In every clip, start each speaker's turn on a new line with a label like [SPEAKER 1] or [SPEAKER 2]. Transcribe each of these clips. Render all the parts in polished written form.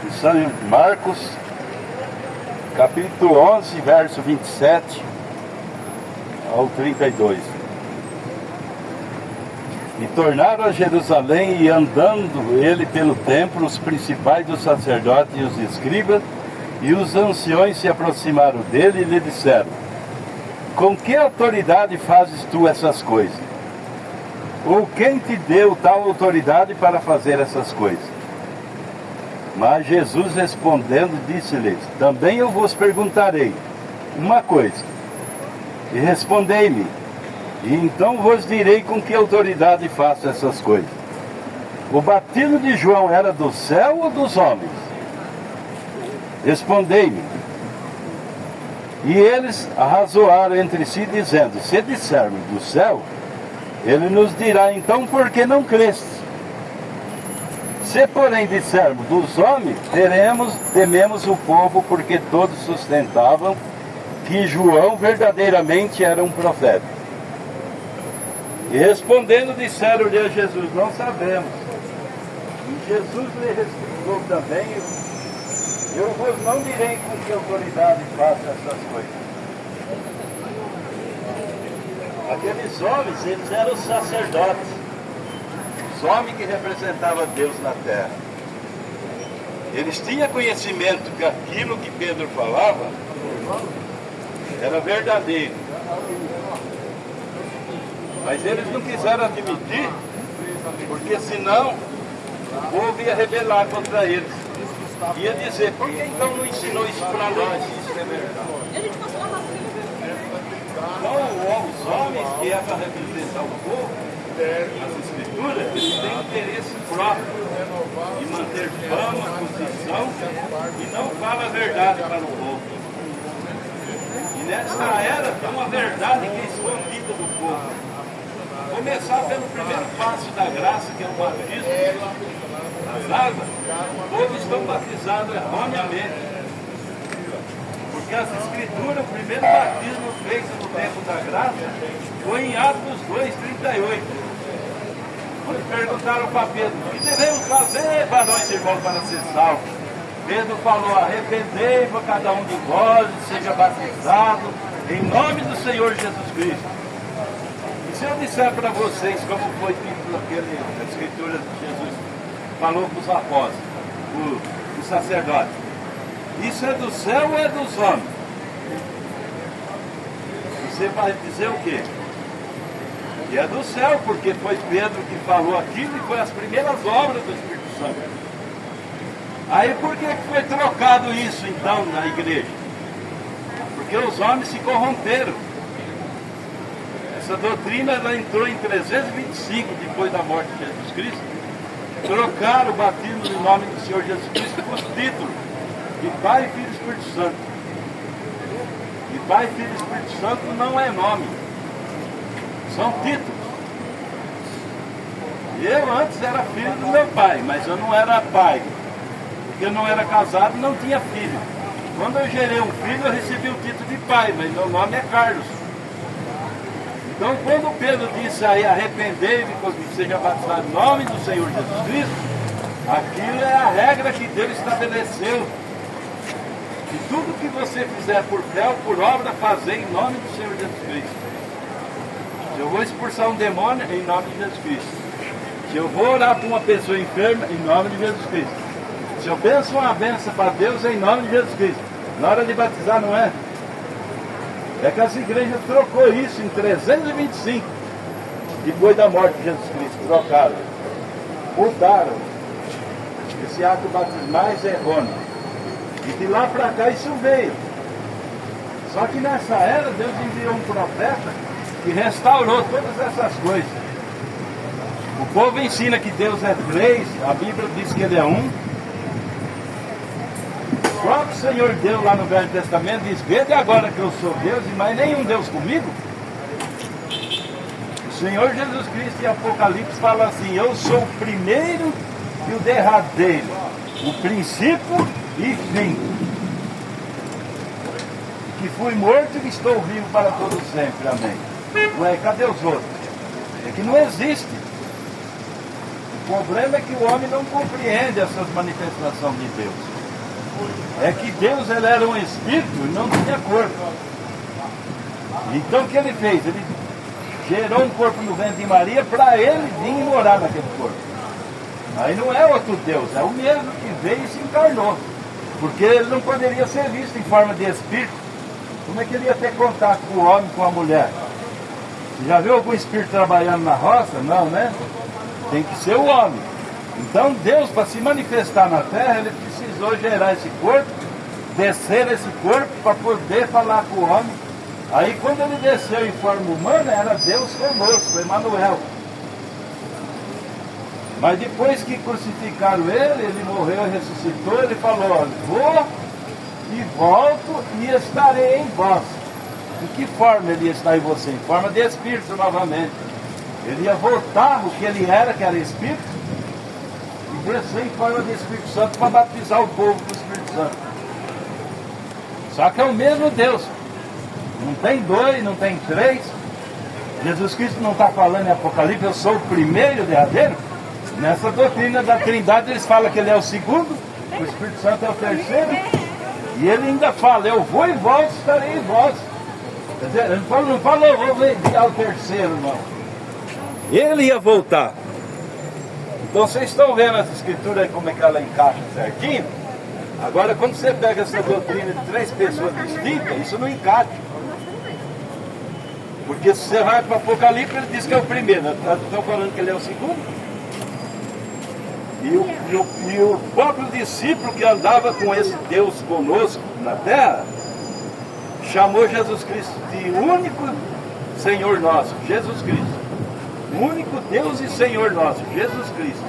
[SPEAKER 1] de São Marcos, capítulo 11, verso 27 ao 32. E tornaram a Jerusalém, e andando ele pelo templo, os principais dos sacerdotes e os escribas e os anciões se aproximaram dele e lhe disseram: com que autoridade fazes tu essas coisas? Ou quem te deu tal autoridade para fazer essas coisas? Mas Jesus respondendo disse-lhes: também eu vos perguntarei uma coisa, e respondei-me, e então vos direi com que autoridade faço essas coisas. O batismo de João era do céu ou dos homens? Respondei-me. E eles arrazoaram entre si, dizendo: se dissermos do céu, ele nos dirá, então por que não creste? Se porém dissermos dos homens, tememos o povo, porque todos sustentavam que João verdadeiramente era um profeta. E respondendo disseram-lhe a Jesus: não sabemos. E Jesus lhe respondeu também: eu vos não direi com que autoridade faço essas coisas. Aqueles homens, eles eram os sacerdotes, os homens que representavam Deus na terra. Eles tinham conhecimento que aquilo que Pedro falava era verdadeiro. Mas eles não quiseram admitir, porque senão o povo ia rebelar contra eles. Ia dizer: por que então não ensinou isso para nós? Isso é verdade. Então os homens que é para representar o povo, as escrituras, eles têm interesse próprio de manter fama, posição, e não fala a verdade para o povo. E nesta era tem uma verdade que é escondida do povo. Começar pelo primeiro passo da graça, que é o batismo das águas. Todos estão batizados erroneamente, porque as escrituras, o primeiro batismo feito no tempo da graça foi em Atos 2:38. Quando perguntaram para Pedro: o que devemos fazer para nós, irmãos, para ser salvos? Pedro falou: arrependei-vos cada um de vós, seja batizado em nome do Senhor Jesus Cristo. Se eu disser para vocês como foi dito naquela escritura de Jesus falou para os apóstolos, os sacerdotes, isso é do céu ou é dos homens? Você vai dizer o quê? E é do céu, porque foi Pedro que falou aquilo e foi as primeiras obras do Espírito Santo. Aí por que foi trocado isso então na igreja? Porque os homens se corromperam. Essa doutrina ela entrou em 325 depois da morte de Jesus Cristo. Trocaram o batismo no nome do Senhor Jesus Cristo por título de Pai, Filho e Espírito Santo. E Pai, Filho e Espírito Santo não é nome, são títulos. Eu antes era filho do meu pai, mas eu não era pai, porque eu não era casado e não tinha filho. Quando eu gerei um filho, eu recebi o título de pai, mas meu nome é Carlos. Então, quando Pedro disse aí, arrependei-vos e seja batizado em nome do Senhor Jesus Cristo, aquilo é a regra que Deus estabeleceu. E tudo que você fizer por fé ou por obra, fazer em nome do Senhor Jesus Cristo. Se eu vou expulsar um demônio, em nome de Jesus Cristo. Se eu vou orar para uma pessoa enferma, em nome de Jesus Cristo. Se eu penso uma benção para Deus, é em nome de Jesus Cristo. Na hora de batizar, não é? É que as igrejas trocou isso em 325, depois da morte de Jesus Cristo. Trocaram, mudaram. Esse ato batismais é errôneo. E de lá para cá isso veio. Só que nessa era Deus enviou um profeta que restaurou todas essas coisas. O povo ensina que Deus é três, a Bíblia diz que ele é um. O próprio Senhor Deus lá no Velho Testamento diz: vede agora que eu sou Deus e mais nenhum Deus comigo. O Senhor Jesus Cristo em Apocalipse fala assim: eu sou o primeiro e o derradeiro, o princípio e fim, que fui morto e estou vivo para todo sempre, amém. Ué, cadê os outros? É que não existe. O problema é que o homem não compreende essas manifestações de Deus. é que Deus ele era um espírito e não tinha corpo. Então o que ele fez? Ele gerou um corpo no ventre de Maria para ele vir morar naquele corpo. Aí não é outro Deus, é o mesmo que veio e se encarnou. Porque ele não poderia ser visto em forma de espírito. Como é que ele ia ter contato com o homem, com a mulher? Você já viu algum espírito trabalhando na roça? Não, né? Tem que ser o homem. Então Deus, para se manifestar na terra, ele precisou gerar esse corpo, descer esse corpo para poder falar com o homem. Aí quando ele desceu em forma humana, era Deus conosco, Emmanuel. Mas depois que crucificaram ele morreu e ressuscitou, ele falou, olha, vou e volto e estarei em vós. Em que forma ele ia estar em você? Em forma de Espírito novamente. Ele ia voltar o que ele era, que era Espírito, e descer em forma de Espírito Santo para batizar o povo com o Espírito Santo. Só que é o mesmo Deus. Não tem dois, não tem três. Jesus Cristo não está falando em Apocalipse, eu sou o primeiro e o derradeiro. Nessa doutrina da Trindade eles falam que ele é o segundo, o Espírito Santo é o terceiro. E ele ainda fala, eu vou e volto, estarei em vós. Quer dizer, ele não falou, eu vou enviar o terceiro, não. Ele ia voltar. Então vocês estão vendo essa escritura aí, como é que ela encaixa certinho. Agora quando você pega essa doutrina de três pessoas distintas, isso não encaixa. Porque se você vai para o Apocalipse, ele diz que é o primeiro. Estão falando que ele é o segundo. E o próprio discípulo que andava com esse Deus conosco na terra, chamou Jesus Cristo de único Senhor nosso, Jesus Cristo. Único Deus e Senhor nosso, Jesus Cristo.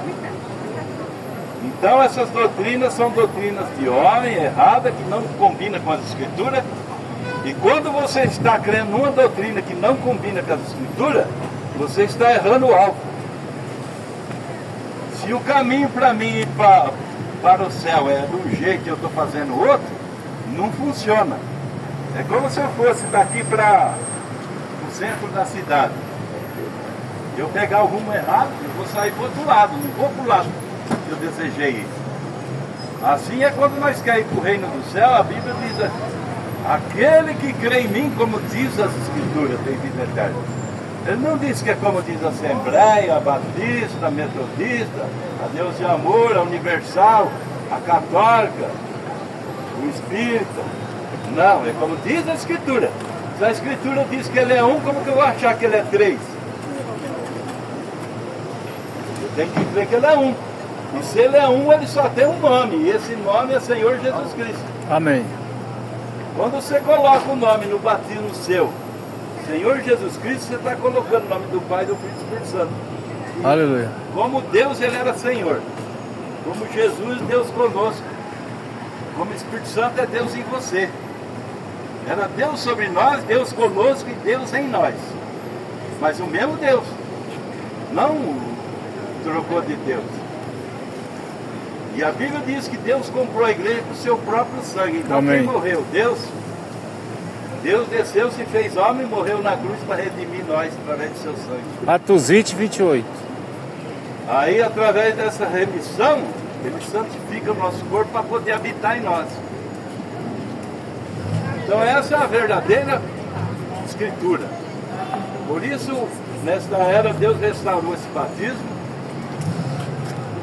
[SPEAKER 1] Então essas doutrinas são doutrinas de homem, errada, que não combina com as escrituras. E quando você está crendo numa doutrina que não combina com as escrituras, você está errando o alvo. Se o caminho para mim ir para o céu é de um jeito e eu estou fazendo outro, não funciona. É como se eu fosse daqui para o centro da cidade. Eu pegar o rumo errado, eu vou sair para o outro lado, não vou para o lado que eu desejei ir. Assim é quando nós queremos ir para o reino do céu, a Bíblia diz, aquele que crê em mim, como diz as Escrituras, tem vida eterna. Ele não diz que é como diz a Assembleia, a Batista, a Metodista, a Deus de Amor, a Universal, a Católica, o Espírita. Não, é como diz a Escritura. Se a Escritura diz que ele é um, como que eu vou achar que ele é três? Eu tenho que crer que ele é um. E se ele é um, ele só tem um nome. E esse nome é Senhor Jesus Cristo.
[SPEAKER 2] Amém.
[SPEAKER 1] Quando você coloca o nome no batismo seu, Senhor Jesus Cristo, você está colocando o nome do Pai, do Filho e do Espírito Santo.
[SPEAKER 2] Aleluia.
[SPEAKER 1] Como Deus, ele era Senhor. Como Jesus, Deus conosco. Como Espírito Santo é Deus em você. Era Deus sobre nós, Deus conosco e Deus em nós. Mas o mesmo Deus. Não trocou de Deus. E a Bíblia diz que Deus comprou a igreja com o seu próprio sangue. Então
[SPEAKER 2] Amém.
[SPEAKER 1] Quem morreu? Deus. Deus desceu, se fez homem e morreu na cruz para redimir nós através do seu sangue.
[SPEAKER 2] Atos 20, 28.
[SPEAKER 1] Aí, através dessa remissão, ele santifica o nosso corpo para poder habitar em nós. Então essa é a verdadeira Escritura. Por isso, nesta era, Deus restaurou esse batismo.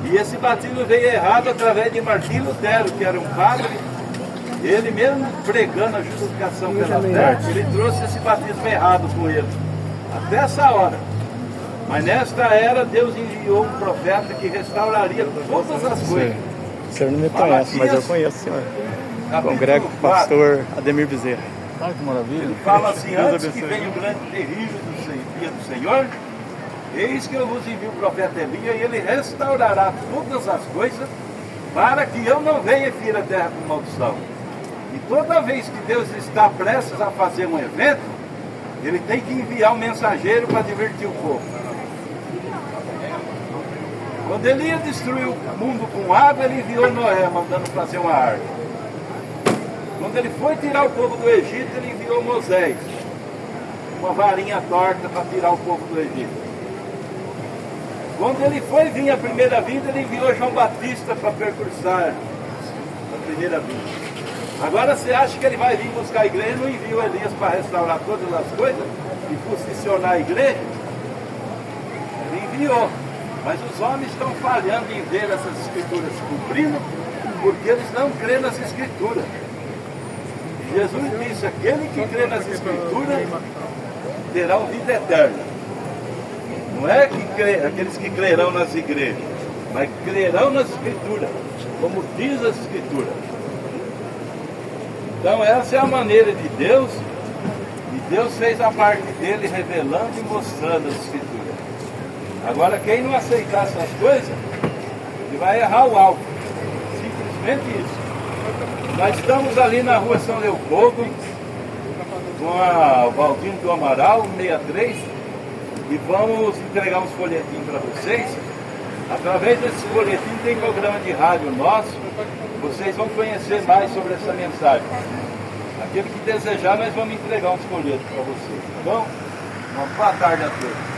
[SPEAKER 1] E esse batismo veio errado através de Martim Lutero, que era um padre. Ele mesmo pregando a justificação pela fé, ele trouxe esse batismo errado com ele. Até essa hora. Mas nesta era, Deus enviou um profeta que restauraria todas as coisas.
[SPEAKER 2] O senhor não me conhece, mas eu conheço o senhor. Congrego com o pastor Ademir Bezerra. Olha que maravilha.
[SPEAKER 1] Ele fala assim, antes que venha o grande terrível dia do Senhor, eis que eu vos envio o profeta Elias, e ele restaurará todas as coisas, para que eu não venha e fira a terra com maldição. E toda vez que Deus está prestes a fazer um evento, ele tem que enviar um mensageiro para divertir o povo. Quando ele ia destruir o mundo com água, ele enviou Noé, mandando fazer uma árvore. Quando ele foi tirar o povo do Egito, ele enviou Moisés, uma varinha torta para tirar o povo do Egito. Quando ele foi vir a primeira vinda, ele enviou João Batista para percursar, para primeira vinda. Agora você acha que ele vai vir buscar a igreja e não enviou Elias para restaurar todas as coisas e posicionar a igreja? Ele enviou. Mas os homens estão falhando em ver essas escrituras se cumprindo porque eles não creem nas escrituras. Jesus disse, aquele que crê nas escrituras terá vida eterna. Não é que aqueles que crerão nas igrejas, mas crerão nas escrituras, como diz as escrituras. Então essa é a maneira de Deus, e Deus fez a parte dele revelando e mostrando as escrituras. Agora quem não aceitar essas coisas, ele vai errar o alvo. Simplesmente isso. Nós estamos ali na rua São Leopoldo, com o Valdinho do Amaral, 63, e vamos entregar uns folhetinhos para vocês. Através desses folhetinhos tem programa de rádio nosso, vocês vão conhecer mais sobre essa mensagem. Aquele que desejar, nós vamos entregar uns folhetos para vocês, tá bom? Uma boa tarde a todos.